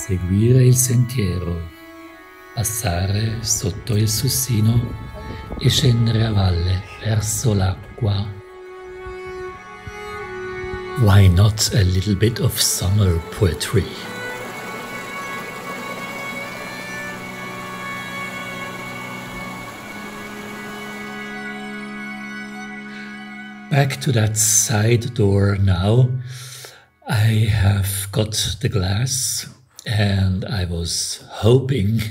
Seguire il sentiero, passare sotto il Sussino e scendere a valle verso l'acqua. Why not a little bit of summer poetry? Back to that side door now. I have got the glass and I was hoping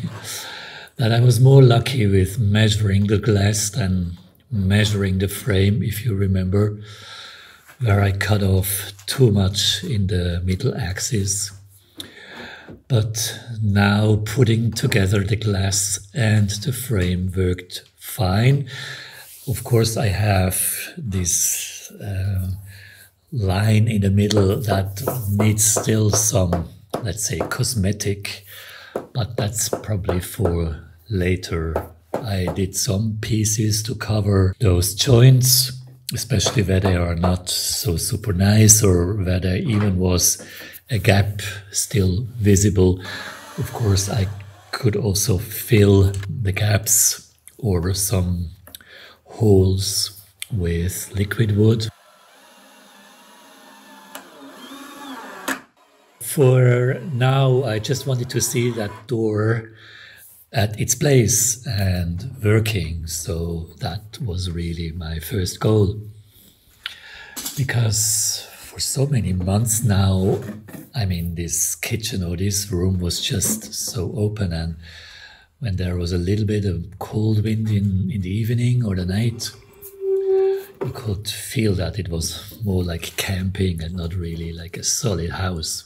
that I was more lucky with measuring the glass than measuring the frame, if you remember, where I cut off too much in the middle axis. But now putting together the glass and the frame worked fine. Of course, I have this line in the middle that needs still some, let's say, cosmetic, but that's probably for later. I did some pieces to cover those joints, especially where they are not so super nice or where there even was a gap still visible. Of course, I could also fill the gaps or some holes with liquid wood. For now, I just wanted to see that door at its place and working, so that was really my first goal. Because for so many months now, I mean, this kitchen or this room was just so open, and when there was a little bit of cold wind in the evening or the night, you could feel that it was more like camping and not really like a solid house.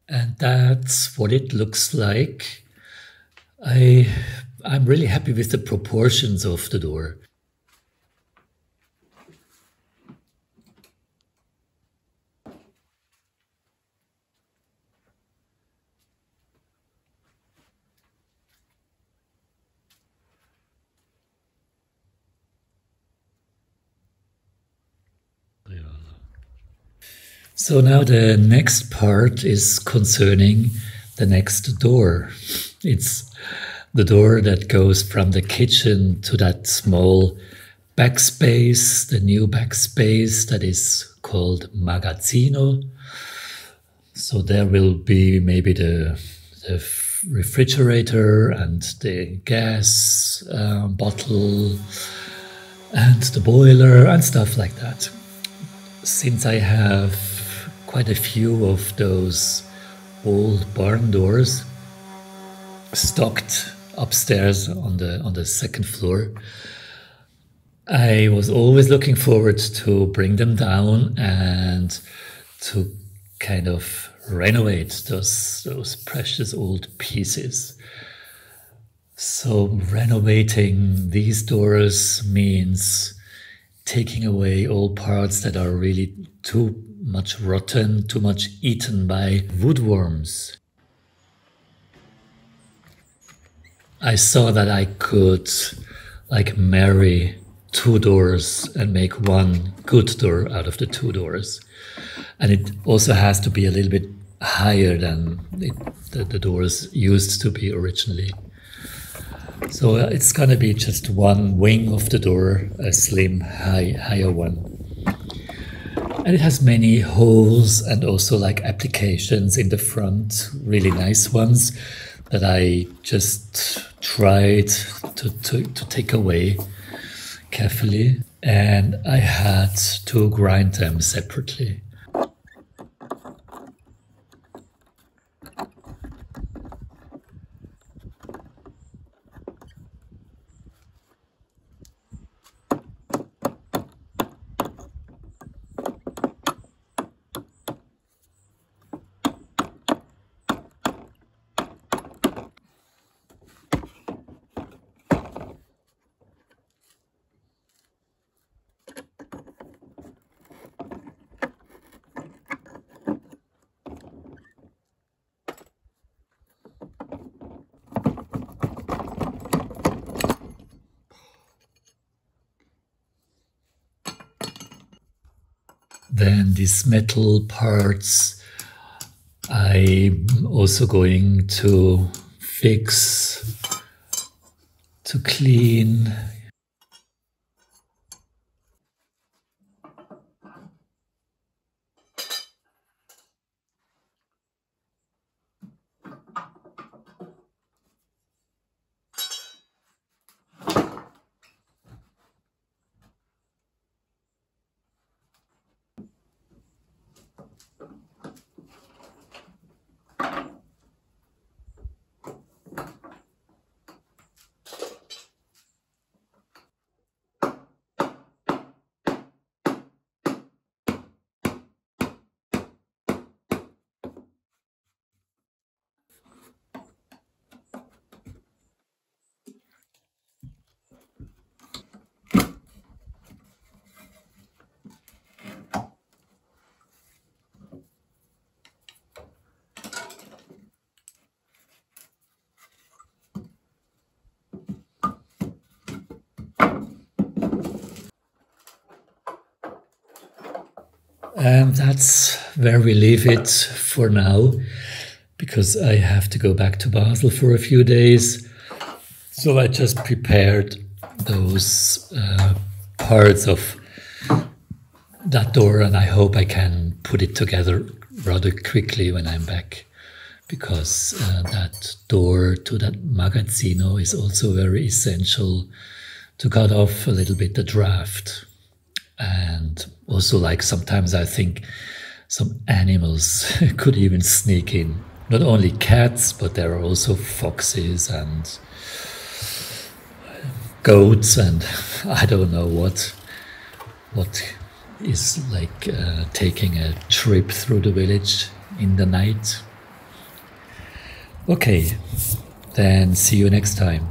And that's what it looks like. I'm really happy with the proportions of the door. So now the next part is concerning the next door. It's the door that goes from the kitchen to that small backspace, the new backspace that is called Magazzino. So there will be maybe the refrigerator and the gas bottle and the boiler and stuff like that. Since I have quite a few of those old barn doors stocked upstairs on the second floor, I was always looking forward to bring them down and to kind of renovate those precious old pieces. So renovating these doors means taking away all parts that are really too much rotten, too much eaten by woodworms. I saw that I could like marry two doors and make one good door out of the two doors. And it also has to be a little bit higher than the doors used to be originally. So it's gonna be just one wing of the door, a slim, higher one. And it has many holes and also like applications in the front, really nice ones that I just tried to take away carefully. And I had to grind them separately. Then these metal parts I'm also going to fix, to clean. And that's where we leave it for now, because I have to go back to Basel for a few days. So I just prepared those parts of that door, and I hope I can put it together rather quickly when I'm back, because that door to that Magazzino is also very essential to cut off a little bit the draft. And also, like, sometimes I think some animals could even sneak in. Not only cats, but there are also foxes and goats and I don't know what is like taking a trip through the village in the night. Okay, then see you next time.